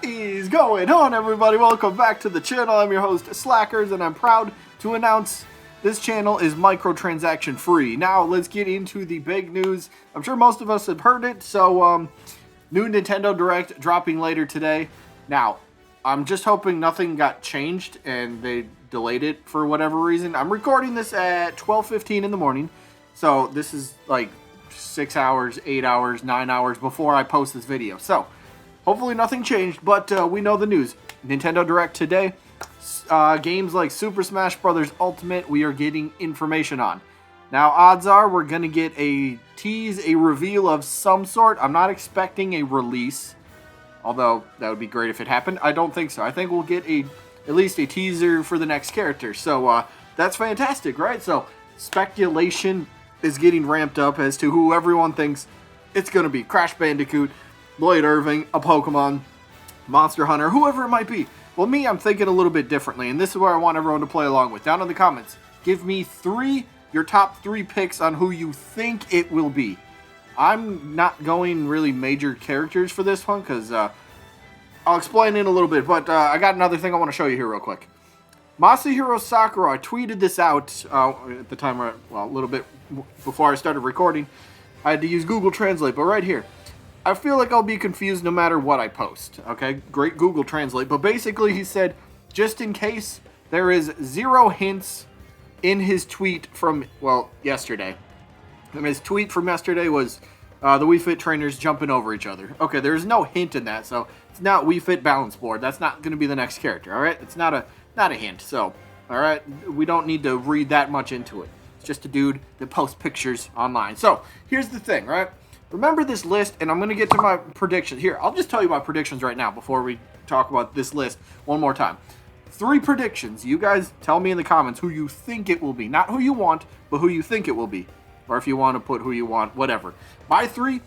Is going on, everybody? Welcome back to the channel. I'm your host, Slackers, and I'm proud to announce this channel is microtransaction free. Now, let's get into the big news. I'm sure most of us have heard it, so new Nintendo Direct dropping later today. Now, I'm just hoping nothing got changed and they delayed it for whatever reason. I'm recording this at 12:15 in the morning, so this is like 6 hours, 8 hours, 9 hours before I post this video. So, hopefully nothing changed, but we know the news. Nintendo Direct today, games like Super Smash Bros. Ultimate, we are getting information on. Now, odds are we're going to get a tease, a reveal of some sort. I'm not expecting a release, although that would be great if it happened. I don't think so. I think we'll get at least a teaser for the next character. So, that's fantastic, right? So, speculation is getting ramped up as to who everyone thinks it's going to be. Crash Bandicoot, Lloyd Irving, a Pokemon, Monster Hunter, whoever it might be. Well, me, I'm thinking a little bit differently, and this is where I want everyone to play along with. Down in the comments, give me your top three picks on who you think it will be. I'm not going really major characters for this one, because I'll explain in a little bit, but I got another thing I want to show you here real quick. Masahiro Sakurai tweeted this out at the time, well, a little bit before I started recording. I had to use Google Translate, but right here. I feel like I'll be confused no matter what I post, okay? Great Google Translate. But basically he said, just in case, there is 0 hints in his tweet from, well, yesterday. And his tweet from yesterday was the Wii Fit trainers jumping over each other. Okay, there's no hint in that, so it's not Wii Fit Balance Board. That's not going to be the next character, all right? It's not a hint, so, all right? We don't need to read that much into it. It's just a dude that posts pictures online. So, here's the thing, right? Remember this list, and I'm going to get to my predictions. Here, I'll just tell you my predictions right now before we talk about this list one more time. 3 predictions. You guys tell me in the comments who you think it will be. Not who you want, but who you think it will be. Or if you want to put who you want, whatever. My 3,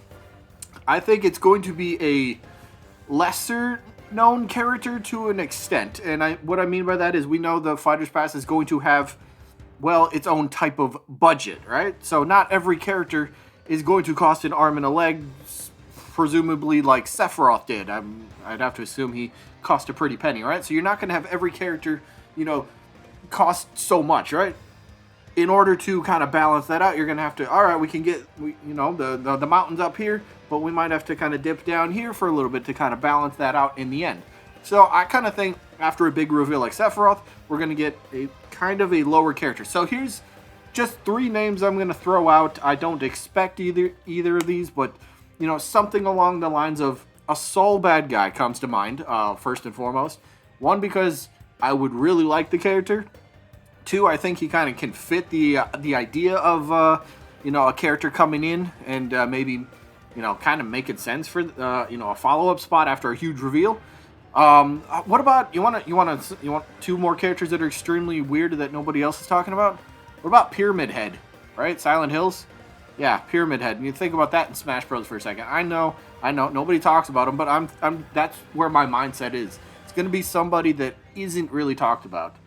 I think it's going to be a lesser known character to an extent. And what I mean by that is we know the Fighter's Pass is going to have, well, its own type of budget, right? So not every character is going to cost an arm and a leg, presumably like Sephiroth did. I'd have to assume he cost a pretty penny, right? So you're not going to have every character, cost so much, right? In order to kind of balance that out, you're going to have to, all right, we can get, the mountains up here, but we might have to kind of dip down here for a little bit to kind of balance that out in the end. So I kind of think after a big reveal like Sephiroth, we're going to get a kind of a lower character. So here's just 3 names I'm going to throw out. I don't expect either of these, but, something along the lines of a Soul bad guy comes to mind, first and foremost. 1, because I would really like the character. 2, I think he kind of can fit the idea of, a character coming in and maybe, kind of making sense for, a follow-up spot after a huge reveal. What about, you want 2 more characters that are extremely weird that nobody else is talking about? What about Pyramid Head, right? Silent Hills? Yeah, Pyramid Head. And you think about that in Smash Bros. For a second. I know, nobody talks about him, but that's where my mindset is. It's going to be somebody that isn't really talked about.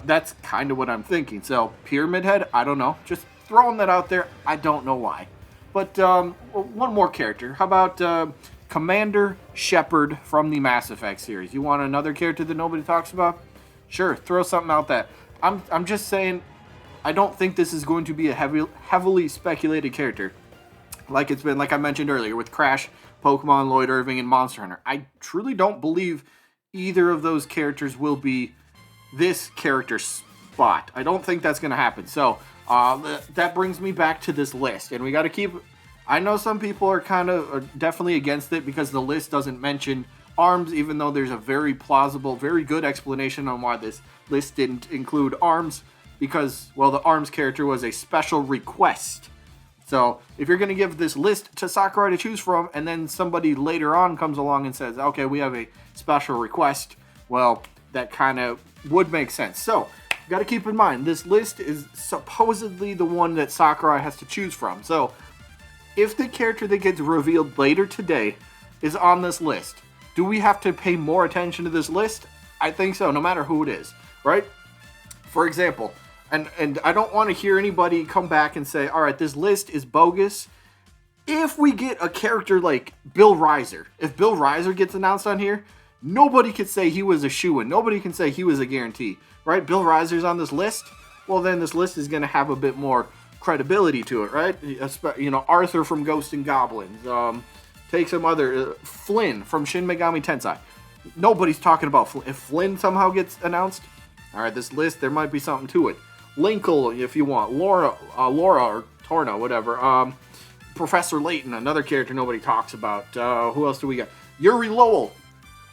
That's kind of what I'm thinking. So, Pyramid Head, I don't know. Just throwing that out there. I don't know why. But, one more character. How about, Commander Shepard from the Mass Effect series? You want another character that nobody talks about? Sure, throw something out there. I'm just saying, I don't think this is going to be a heavily speculated character like it's been, like I mentioned earlier, with Crash, Pokemon, Lloyd Irving, and Monster Hunter. I truly don't believe either of those characters will be this character spot. I don't think that's going to happen. So that brings me back to this list, and we got to keep. I know some people are kind of definitely against it because the list doesn't mention ARMS, even though there's a very plausible, very good explanation on why this list didn't include ARMS. Because, well, the ARMS character was a special request. So, if you're going to give this list to Sakurai to choose from, and then somebody later on comes along and says, okay, we have a special request, well, that kind of would make sense. So, you got to keep in mind, this list is supposedly the one that Sakurai has to choose from. So, if the character that gets revealed later today is on this list, do we have to pay more attention to this list? I think so, no matter who it is, right? For example, and I don't want to hear anybody come back and say, all right, this list is bogus. if we get a character like Bill Riser, if Bill Riser gets announced on here, nobody can say he was a shoo-in. Nobody can say he was a guarantee, right? Bill Riser's on this list. Well, then this list is going to have a bit more credibility to it, right? You know, Arthur from Ghosts and Goblins. Take some other... Flynn from Shin Megami Tensei. Nobody's talking about Flynn. If Flynn somehow gets announced, all right, this list, there might be something to it. Linkle, if you want. Laura or Torna, whatever. Professor Layton, another character nobody talks about. Who else do we got? Yuri Lowell.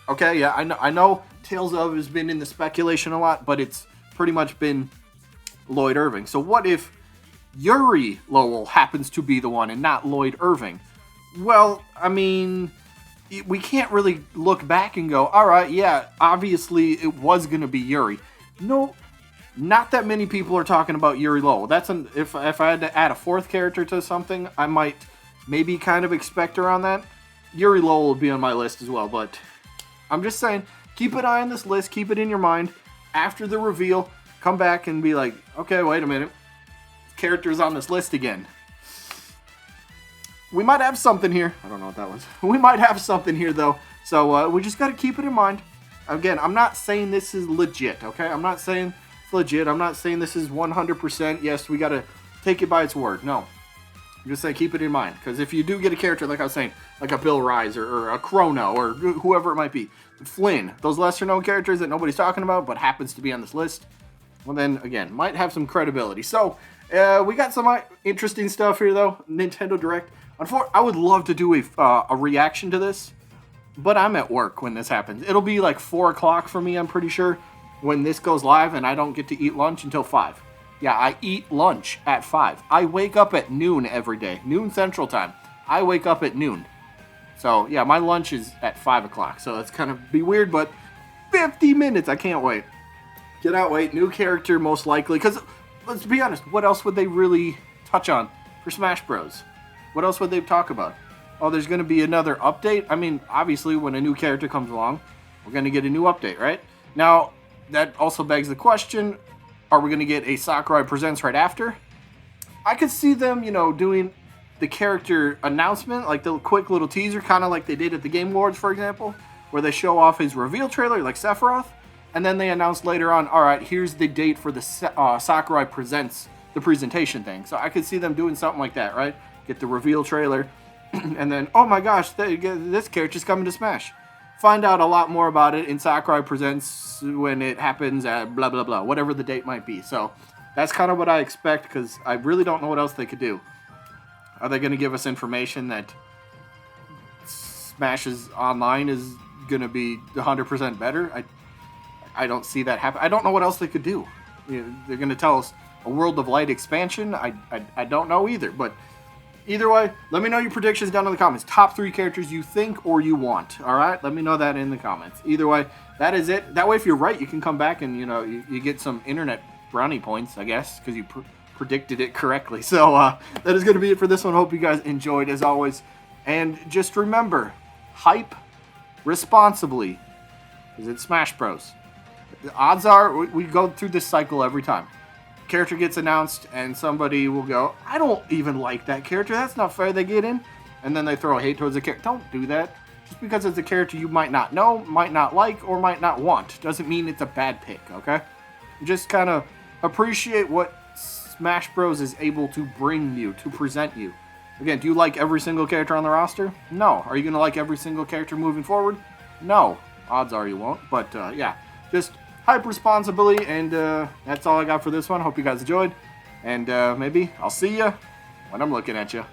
Okay, yeah, I know Tales of has been in the speculation a lot, but it's pretty much been Lloyd Irving. So what if Yuri Lowell happens to be the one and not Lloyd Irving? Well, I mean, we can't really look back and go, all right, yeah, obviously it was going to be Yuri. No, not that many people are talking about Yuri Lowell. If I had to add a fourth character to something, I might maybe kind of expect around that. Yuri Lowell would be on my list as well, but I'm just saying, keep an eye on this list, keep it in your mind. After the reveal, come back and be like, okay, wait a minute. Character's on this list again. We might have something here. I don't know what that was. We might have something here, though. So we just got to keep it in mind. Again, I'm not saying this is legit, okay? I'm not saying it's legit. I'm not saying this is 100%. Yes, we got to take it by its word. No. I'm just saying keep it in mind. Because if you do get a character, like I was saying, like a Bill Riser or a Chrono or whoever it might be, Flynn, those lesser-known characters that nobody's talking about but happens to be on this list, well then, again, might have some credibility. So, we got some interesting stuff here, though. Nintendo Direct. I would love to do a reaction to this, but I'm at work when this happens. It'll be like 4 o'clock for me, I'm pretty sure, when this goes live, and I don't get to eat lunch until 5. Yeah, I eat lunch at 5. I wake up at noon every day. Noon Central Time. I wake up at noon. So, yeah, my lunch is at 5 o'clock. So, it's kind of be weird, but 50 minutes. I can't wait. Cannot wait. New character, most likely. Because, let's be honest, what else would they really touch on for Smash Bros? What else would they talk about? Oh, there's going to be another update? I mean, obviously, when a new character comes along, we're going to get a new update, right? Now, that also begs the question, are we going to get a Sakurai Presents right after? I could see them, you know, doing the character announcement, like the quick little teaser, kind of like they did at the Game Awards, for example, where they show off his reveal trailer, like Sephiroth, and then they announce later on, all right, here's the date for the Sakurai Presents, the presentation thing. So I could see them doing something like that, right? Get the reveal trailer, and then, oh my gosh, this character's coming to Smash. Find out a lot more about it in Sakurai Presents when it happens at blah, blah, blah, whatever the date might be. So that's kind of what I expect, because I really don't know what else they could do. Are they going to give us information that Smash's online is going to be 100% better? I don't see that happen. I don't know what else they could do. You know, they're going to tell us a World of Light expansion. I don't know either, but either way, let me know your predictions down in the comments. Top 3 characters you think or you want. All right? Let me know that in the comments. Either way, that is it. That way, if you're right, you can come back and, you know, you get some internet brownie points, I guess, because you predicted it correctly. So, that is going to be it for this one. Hope you guys enjoyed, as always. And just remember, hype responsibly, because it's Smash Bros. The odds are, we go through this cycle every time. Character gets announced and somebody will go, I don't even like that character, that's not fair. They get in and then they throw hate towards the character. Don't do that. Just because it's a character you might not know, might not like, or might not want doesn't mean it's a bad pick, okay? Just kind of appreciate what Smash Bros is able to bring you, to present you. Again, do you like every single character on the roster? No. Are you going to like every single character moving forward? No. Odds are you won't, but yeah, just hype responsibly, and that's all I got for this one. Hope you guys enjoyed, and maybe I'll see you when I'm looking at you.